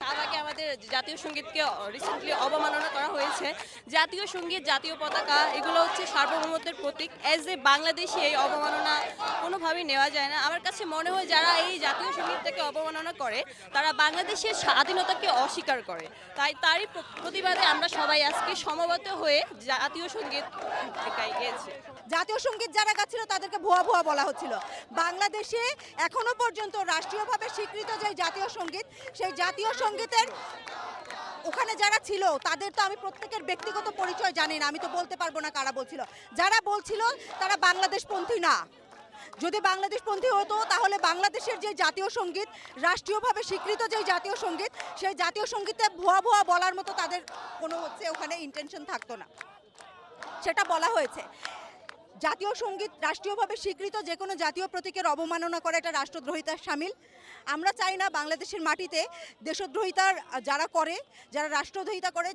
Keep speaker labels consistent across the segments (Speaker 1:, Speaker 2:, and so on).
Speaker 1: আগে আমাদের জাতীয় সঙ্গীতকে রিসেন্টলি অবমাননা করা হয়েছে। জাতীয় সঙ্গীত, জাতীয় পতাকা এগুলো হচ্ছে সার্বভৌমত্বের প্রতীক। অ্যাজ এ বাংলাদেশী এই অবমাননা কোনোভাবেই নেওয়া যায় না। আমার কাছে মনে হয় যারা এই জাতীয় সঙ্গীতটাকে অবমাননা করে তারা বাংলাদেশের স্বাধীনতাকে অস্বীকার করে। তারই প্রতিবাদে আমরা সবাই আজকে সমবেত হয়ে জাতীয় সঙ্গীত গেয়েছি।
Speaker 2: জাতীয় সঙ্গীত যারা গাচ্ছিল তাদেরকে ভুয়া ভুয়া বলা হচ্ছিল। বাংলাদেশে এখনো পর্যন্ত রাষ্ট্রীয়ভাবে স্বীকৃত যে জাতীয় সঙ্গীত, সেই জাতীয় সঙ্গীতের ওখানে যারা ছিল তাদের তো আমি প্রত্যেকের ব্যক্তিগত পরিচয় জানি না, আমি তো বলতে পারবো না কারা বলছিল। যারা বলছিল তারা বাংলাদেশপন্থী না। যদি বাংলাদেশপন্থী হতো তাহলে বাংলাদেশের যে জাতীয় সঙ্গীত, রাষ্ট্রীয়ভাবে স্বীকৃত যে জাতীয় সঙ্গীত, সেই জাতীয় সঙ্গীতে ভুয়া ভুয়া বলার মতো তাদের কোনো ওখানে ইন্টেনশন থাকতো না। সেটা বলা হয়েছে। জাতীয় সঙ্গীত রাষ্ট্রীয়ভাবে স্বীকৃত যে কোনো জাতীয় প্রতীকের অবমাননা করা এটা রাষ্ট্রদ্রোহিতার শামিল। আমরা চাই না বাংলাদেশের মাটিতে দেশদ্রোহিতার যারা রাষ্ট্রদ্রোহিতা করে,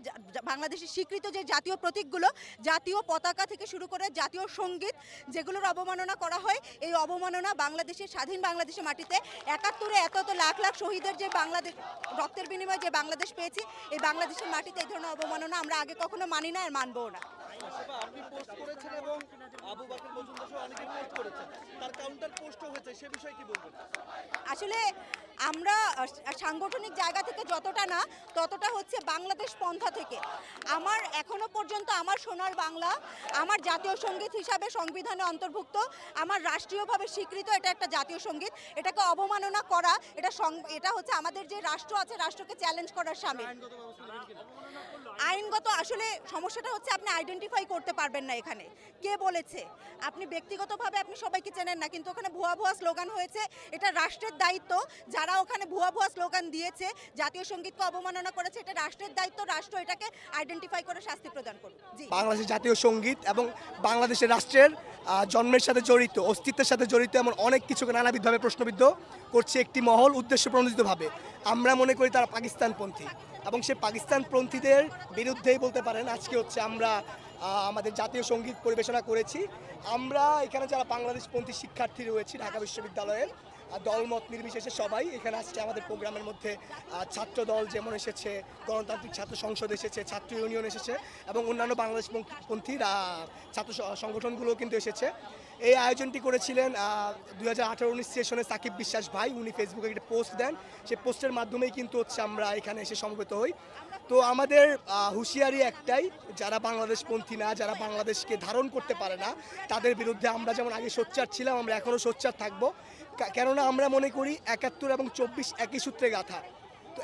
Speaker 2: বাংলাদেশের স্বীকৃত যে জাতীয় প্রতীকগুলো, জাতীয় পতাকা থেকে শুরু করে জাতীয় সঙ্গীত যেগুলোর অবমাননা করা হয়, এই অবমাননা বাংলাদেশের স্বাধীন বাংলাদেশের মাটিতে ৭১-এ এত লাখ লাখ শহীদের যে বাংলাদেশ রক্তের বিনিময়ে যে বাংলাদেশ পেয়েছি, এই বাংলাদেশের মাটিতে এই ধরনের অবমাননা আমরা আগে কখনো মানি না আর মানবও না।
Speaker 3: আপনি পোস্ট করেছেন এবং আবু বকর মজুমদার সহ অনেকে পোস্ট করেছেন, তার কাউন্টার পোস্টও হয়েছে, সে বিষয়ে কি বলবেন?
Speaker 2: আসলে আমরা সাংগঠনিক জায়গা থেকে যতটা না ততটা হচ্ছে বাংলাদেশ পন্থা থেকে আমার এখনো পর্যন্ত আমার সোনার বাংলা আমার জাতীয় সঙ্গীত হিসাবে সংবিধানে অন্তর্ভুক্ত, আমার রাষ্ট্রীয়ভাবে স্বীকৃত, এটা একটা জাতীয় সঙ্গীত। এটাকে অবমাননা করা এটা হচ্ছে আমাদের যে রাষ্ট্র আছে, রাষ্ট্রকে চ্যালেঞ্জ করার শামিল। আইনগত আসলে সমস্যাটা হচ্ছে আপনি আইডেন্টিফাই করতে পারবেন না এখানে কে বলেছে। আপনি ব্যক্তিগতভাবে আপনি সবাইকে চেনেন না, কিন্তু ওখানে ভুয়া ভুয়া স্লোগান হয়েছে। এটা রাষ্ট্রের দায়িত্ব, যারা ওখানে ভুয়া ভুয়া স্লোগান দিয়েছে, জাতীয় সঙ্গীতকে অবমাননা করেছে, এটা রাষ্ট্রের দায়িত্ব। রাষ্ট্র এটাকে আইডেন্টিফাই করে শাস্তি প্রদান করুন। জি,
Speaker 4: বাংলাদেশের জাতীয় সঙ্গীত এবং বাংলাদেশের রাষ্ট্রের জন্মের সাথে জড়িত, অস্তিত্বের সাথে জড়িত এমন অনেক কিছুকে নানাবিধভাবে প্রশ্নবিদ্ধ করছে একটি মহল উদ্দেশ্য প্রণোদিতভাবে। আমরা মনে করি তারা পাকিস্তানপন্থী এবং সে পাকিস্তানপন্থীদের বিরুদ্ধেই বলতে পারেন আজকে হচ্ছে আমরা আমাদের জাতীয় সঙ্গীত পরিবেশনা করেছি। আমরা এখানে যারা বাংলাদেশপন্থী শিক্ষার্থী রয়েছি ঢাকা বিশ্ববিদ্যালয়ের, দলমত নির্বিশেষে সবাই এখানে আসছে। আমাদের প্রোগ্রামের মধ্যে ছাত্র দল যেমন এসেছে, গণতান্ত্রিক ছাত্র সংসদ এসেছে, ছাত্র ইউনিয়ন এসেছে এবং অন্যান্য বাংলাদেশপন্থী ছাত্র সংগঠনগুলো কিন্তু এসেছে। এই আয়োজনটি করেছিলেন 2018-19 সেশনে সাকিব বিশ্বাস ভাই। উনি ফেসবুকে একটা পোস্ট দেন, সেই পোস্টের মাধ্যমেই কিন্তু হচ্ছে আমরা এখানে এসে সমবেত হই। তো আমাদের হুঁশিয়ারি একটাই, যারা বাংলাদেশপন্থী না, যারা বাংলাদেশকে ধারণ করতে পারে না, তাদের বিরুদ্ধে আমরা যেমন আগে সোচ্চার ছিলাম, আমরা এখনও সোচ্চার থাকবো। কেননা আমরা মনে করি ৭১ এবং ২৪ একই সূত্রে গাঁথা। তো